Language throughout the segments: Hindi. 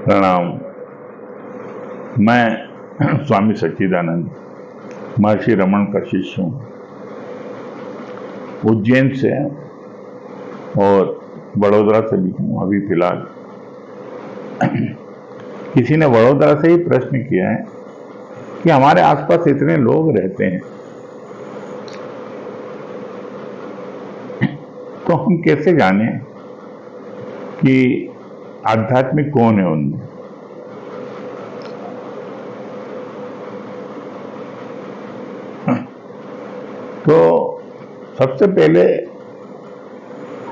प्रणाम। मैं स्वामी सच्चिदानंद महर्षि रमन का शिष्य हूँ, उज्जैन से और बड़ौदा से भी हूँ अभी फिलहाल। किसी ने बड़ौदा से ही प्रश्न किया है कि हमारे आसपास इतने लोग रहते हैं तो हम कैसे जाने कि आध्यात्मिक कौन है उनमें। तो सबसे पहले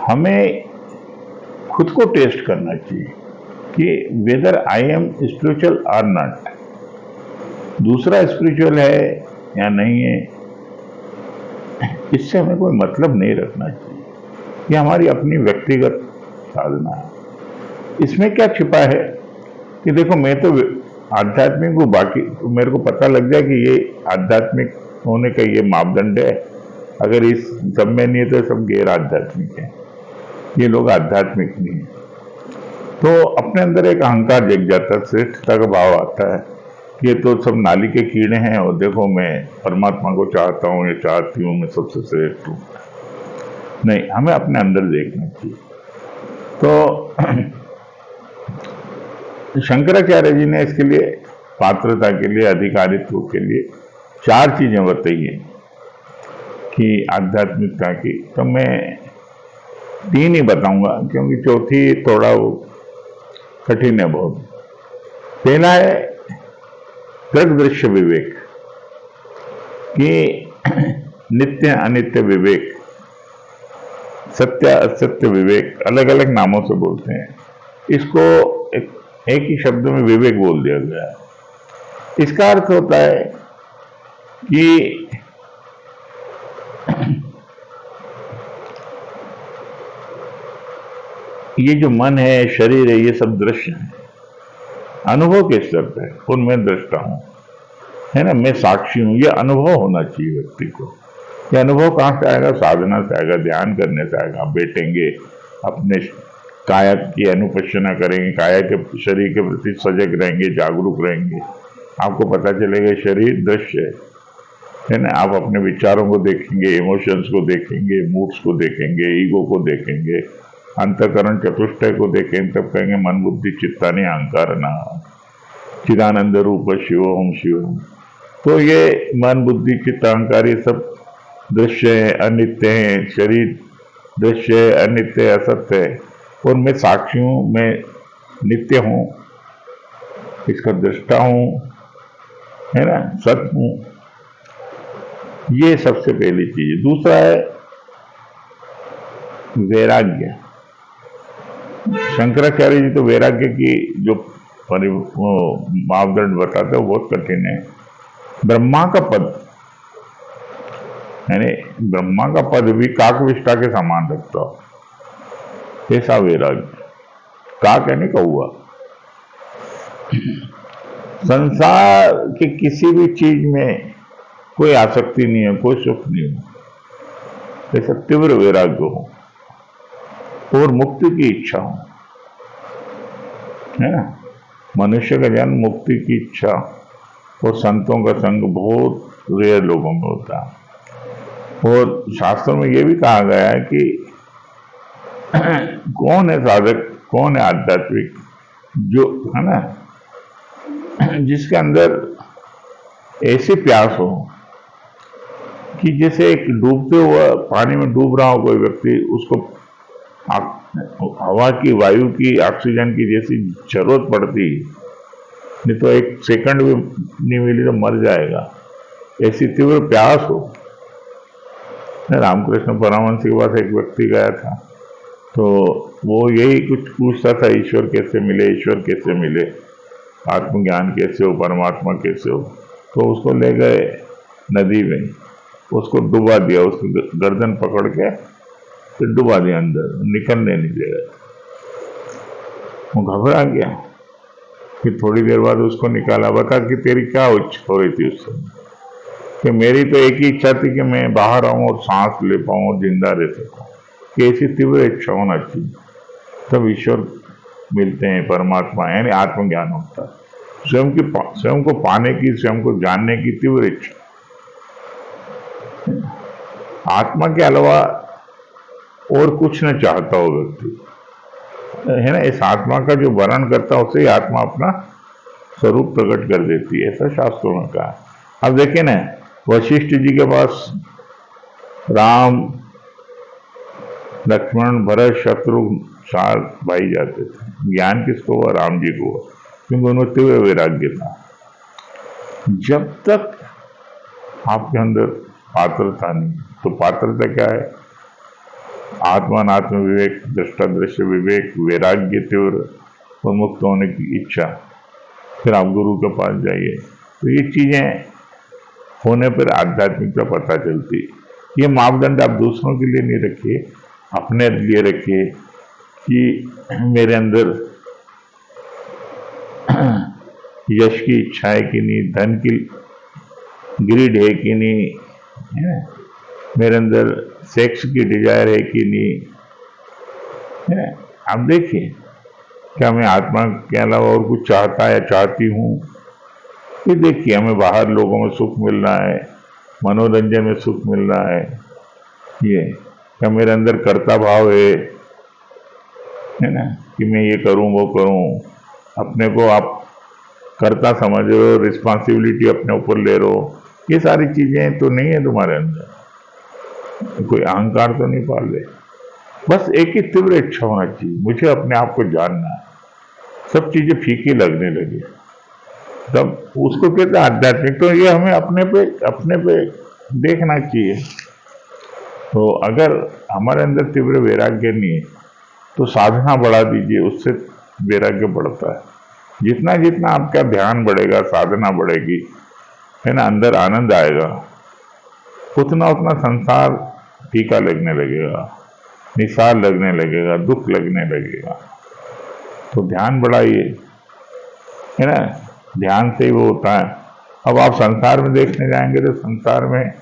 हमें खुद को टेस्ट करना चाहिए कि वेदर आई एम स्पिरिचुअल और नॉट। दूसरा स्पिरिचुअल है या नहीं है, इससे हमें कोई मतलब नहीं रखना चाहिए। ये हमारी अपनी व्यक्तिगत साधना है। इसमें क्या छिपा है कि देखो, मैं तो आध्यात्मिक हूँ, बाकी तो मेरे को पता लग जाए कि ये आध्यात्मिक होने का ये मापदंड है। अगर इस सब में नहीं है तो सब गैर आध्यात्मिक है, ये लोग आध्यात्मिक नहीं है। तो अपने अंदर एक अहंकार जग जाता है, श्रेष्ठता का भाव आता है कि ये तो सब नाली के कीड़े हैं और देखो मैं परमात्मा को चाहता हूँ या चाहती हूँ, मैं सबसे श्रेष्ठ हूँ। नहीं, हमें अपने अंदर देखना चाहिए। तो शंकराचार्य जी ने इसके लिए, पात्रता के लिए, अधिकारित्व के लिए 4 चीजें बताई है कि आध्यात्मिकता की। तो मैं 3 ही बताऊंगा क्योंकि चौथी थोड़ा वो कठिन है बहुत। पहला है दृग दृश्य विवेक, कि नित्य अनित्य विवेक, सत्य असत्य विवेक, अलग अलग नामों से बोलते हैं इसको। एक ही शब्द में विवेक बोल दिया गया है। इसका अर्थ होता है कि ये जो मन है, शरीर है, ये सब दृश्य है। अनुभव के स्तर पे उनमें दृष्टा हूं, है ना, मैं साक्षी हूं। ये अनुभव होना चाहिए व्यक्ति को। ये अनुभव कहां से आएगा? साधना से आएगा, ध्यान करने से आएगा। आप बैठेंगे, अपने काया की अनुपश्यना करेंगे, काया के शरीर के प्रति सजग रहेंगे, जागरूक रहेंगे, आपको पता चलेगा शरीर दृश्य है ना। आप अपने विचारों को देखेंगे, इमोशंस को देखेंगे, मूड्स को देखेंगे, ईगो को देखेंगे, अंतःकरण चतुष्टय को देखेंगे, तब कहेंगे मन बुद्धि चित्तानि अहंकार ना चिदानंद रूप शिवोहम शिवोहम। तो ये मन बुद्धि चित्त अहंकार ये सब दृश्य है, अनित्य है। शरीर दृश्य है, अनित्य है, असत्य है, और मैं साक्षी हूं, मैं नित्य हूं, इसका दृष्टा हूं, है ना, सत्य हूं। ये सबसे पहली चीज है। दूसरा है वैराग्य। शंकराचार्य जी तो वैराग्य की जो मापदंड बताते हैं वो बहुत कठिन है। ब्रह्मा का पद, यानी ब्रह्मा का पद भी काकविष्टा के समान रखता हो, ऐसा वैराग्य। काक यानी कौआ। संसार के किसी भी चीज में कोई आसक्ति नहीं है, कोई सुख नहीं है, ऐसा तीव्र वैराग्य हो और मुक्ति की इच्छा हो, है ना। मनुष्य का जन्म, मुक्ति की इच्छा और संतों का संग बहुत रेयर लोगों में होता है। और शास्त्रों में यह भी कहा गया है कि कौन है साधक, कौन है आध्यात्मिक, जो है ना, जिसके अंदर ऐसी प्यास हो कि जैसे एक डूबते हुआ पानी में डूब रहा हो कोई व्यक्ति, उसको हवा की, वायु की, ऑक्सीजन की जैसी जरूरत पड़ती, नहीं तो एक सेकंड भी नहीं मिली तो मर जाएगा, ऐसी तीव्र प्यास हो। रामकृष्ण परमहंस के पास एक व्यक्ति गया था, तो वो यही कुछ पूछता था, ईश्वर कैसे मिले, ईश्वर कैसे मिले, आत्मज्ञान कैसे हो, परमात्मा कैसे हो। तो उसको ले गए नदी में, उसको डुबा दिया, उसको गर्दन पकड़ के फिर डुबा दिया अंदर, निकलने नहीं दे रहा। वो घबरा गया। फिर थोड़ी देर बाद उसको निकाला। बता कि तेरी क्या इच्छा हो रही थी उस समय? कि मेरी तो एक ही इच्छा थी कि मैं बाहर आऊं और सांस ले पाऊं और जिंदा रह सकूं। कि ऐसी तीव्र इच्छा होना चाहिए, तब ईश्वर मिलते हैं परमात्मा, यानी आत्मज्ञान होता है। स्वयं को पाने की, स्वयं को जानने की तीव्र इच्छा। आत्मा के अलावा और कुछ न चाहता हो व्यक्ति, है ना। इस आत्मा का जो वर्णन करता है उसे ही आत्मा अपना स्वरूप प्रकट कर देती है, ऐसा शास्त्रों में कहा। अब देखिए ना, वशिष्ठ जी के पास राम, लक्ष्मण, भरत, शत्रुघ्न 4 भाई जाते थे। ज्ञान किसको हुआ? राम जी को हुआ, क्योंकि उनमें तीव्र वैराग्य था। जब तक आपके अंदर पात्रता नहीं, तो पात्रता क्या है? आत्मात्म विवेक, दृष्टा दृश्य विवेक, वैराग्य तीव्र और मुक्त होने की इच्छा। फिर आप गुरु के पास जाइए, तो ये चीजें होने पर आध्यात्मिकता पता चलती। ये मापदंड आप दूसरों के लिए नहीं रखिए, अपने लिए रखिए कि मेरे अंदर यश की इच्छा है कि नहीं, धन की ग्रीड है कि नहीं, है? मेरे अंदर सेक्स की डिजायर है कि नहीं, है? आप देखिए, क्या मैं आत्मा के अलावा और कुछ चाहता या चाहती हूँ? ये देखिए, हमें बाहर लोगों में सुख मिल रहा है, मनोरंजन में सुख मिल रहा है, ये क्या मेरे अंदर कर्ता भाव है ना, कि मैं ये करूं वो करूं? अपने को आप कर्ता समझ रहे हो, रिस्पॉन्सिबिलिटी अपने ऊपर ले रहे हो, ये सारी चीजें तो नहीं है तुम्हारे अंदर। कोई अहंकार तो नहीं पाल रहे, बस एक ही तीव्र इच्छा होना चाहिए, मुझे अपने आप को जानना है। सब चीजें फीकी लगने लगी, तब उसको कहते हैं आध्यात्मिक। तो ये हमें अपने पे देखना चाहिए। तो अगर हमारे अंदर तीव्र वैराग्य नहीं है, तो साधना बढ़ा दीजिए, उससे वैराग्य बढ़ता है। जितना जितना आपका ध्यान बढ़ेगा, साधना बढ़ेगी, है ना, अंदर आनंद आएगा, उतना उतना संसार फीका लगने लगेगा, निसार लगने लगेगा, दुख लगने लगेगा। तो ध्यान बढ़ाइए, है ना, ध्यान से ही वो होता है। अब आप संसार में देखने जाएंगे तो संसार में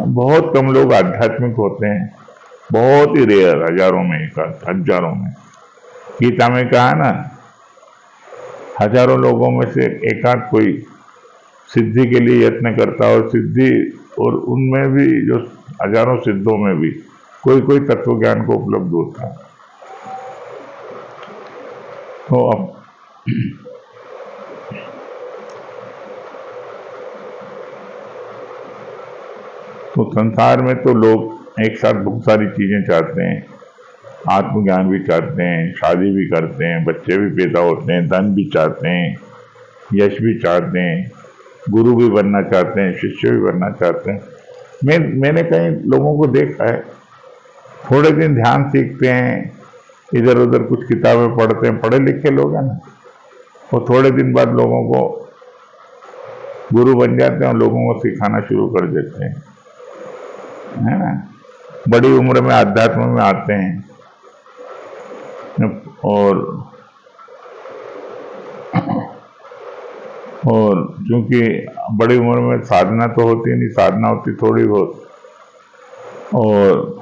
बहुत कम लोग आध्यात्मिक होते हैं, बहुत ही रेयर, हजारों में एक आध, हजारों में। गीता में कहा ना, हजारों लोगों में से एक आध कोई सिद्धि के लिए यत्न करता है, और सिद्धि, और उनमें भी, जो हजारों सिद्धों में भी कोई कोई तत्व ज्ञान को उपलब्ध होता है। तो अब तो संसार में तो लोग एक साथ बहुत सारी चीजें चाहते हैं, आत्मज्ञान भी चाहते हैं, शादी भी करते हैं, बच्चे भी पैदा होते हैं, धन भी चाहते हैं, यश भी चाहते हैं, गुरु भी बनना चाहते हैं, शिष्य भी बनना चाहते हैं। मैंने कई लोगों को देखा है, थोड़े दिन ध्यान सीखते हैं, इधर उधर कुछ किताबें पढ़ते हैं, पढ़े लिखे लोग हैं ना, वो थोड़े दिन बाद लोगों को गुरु बन जाते हैं और लोगों को सिखाना शुरू कर देते हैं, है ना। बड़ी उम्र में अध्यात्म में आते हैं, और क्योंकि बड़ी उम्र में साधना तो होती नहीं, साधना होती थोड़ी बहुत, और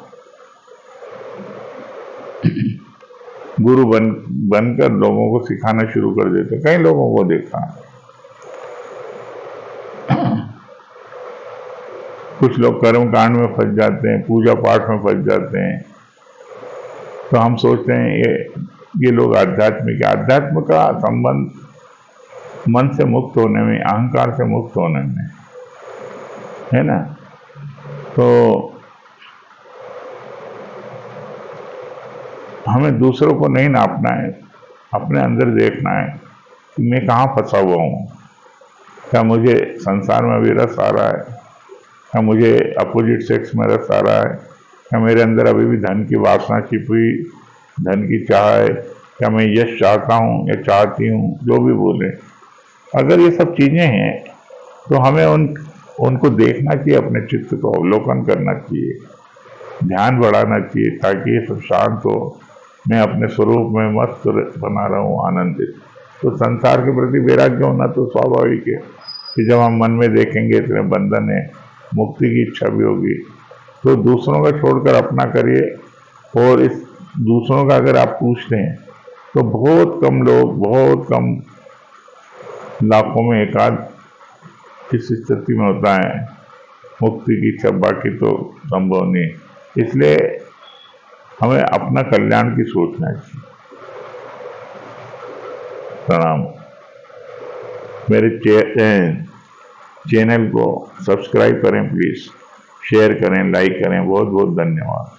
गुरु बनकर लोगों को सिखाना शुरू कर देते। कई लोगों को देखा, कुछ लोग कर्म कांड में फंस जाते हैं, पूजा पाठ में फंस जाते हैं। तो हम सोचते हैं ये लोग आध्यात्मिक। आध्यात्म का संबंध मन से मुक्त होने में, अहंकार से मुक्त होने में, है ना। तो हमें दूसरों को नहीं नापना है, अपने अंदर देखना है कि मैं कहाँ फंसा हुआ हूँ। क्या मुझे संसार में अभी रस आ रहा है? क्या मुझे अपोजिट सेक्स में रस आ रहा है? क्या मेरे अंदर अभी भी धन की वासना छिपी हुई, धन की चाह है? क्या मैं यश चाहता हूँ या चाहती हूँ? जो भी बोले, अगर ये सब चीजें हैं तो हमें उनको देखना चाहिए, अपने चित्त को अवलोकन करना चाहिए, ध्यान बढ़ाना चाहिए, ताकि ये सब शांत हो, मैं अपने स्वरूप में मस्त बना रहा हूँ, आनंदित। तो संसार के प्रति वैराग्य होना तो स्वाभाविक है कि जब हम मन में देखेंगे इतने बंधन है, मुक्ति की इच्छा भी होगी। तो दूसरों का छोड़कर अपना करिए, और इस दूसरों का अगर आप पूछते हैं तो बहुत कम लोग, बहुत कम, लाखों में एक आध इस स्थिति में होता है मुक्ति की इच्छा, बाकी तो संभव नहीं। इसलिए हमें अपना कल्याण की सोचना चाहिए। प्रणाम। मेरे चैनल को सब्सक्राइब करें प्लीज, शेयर करें, लाइक करें। बहुत बहुत धन्यवाद।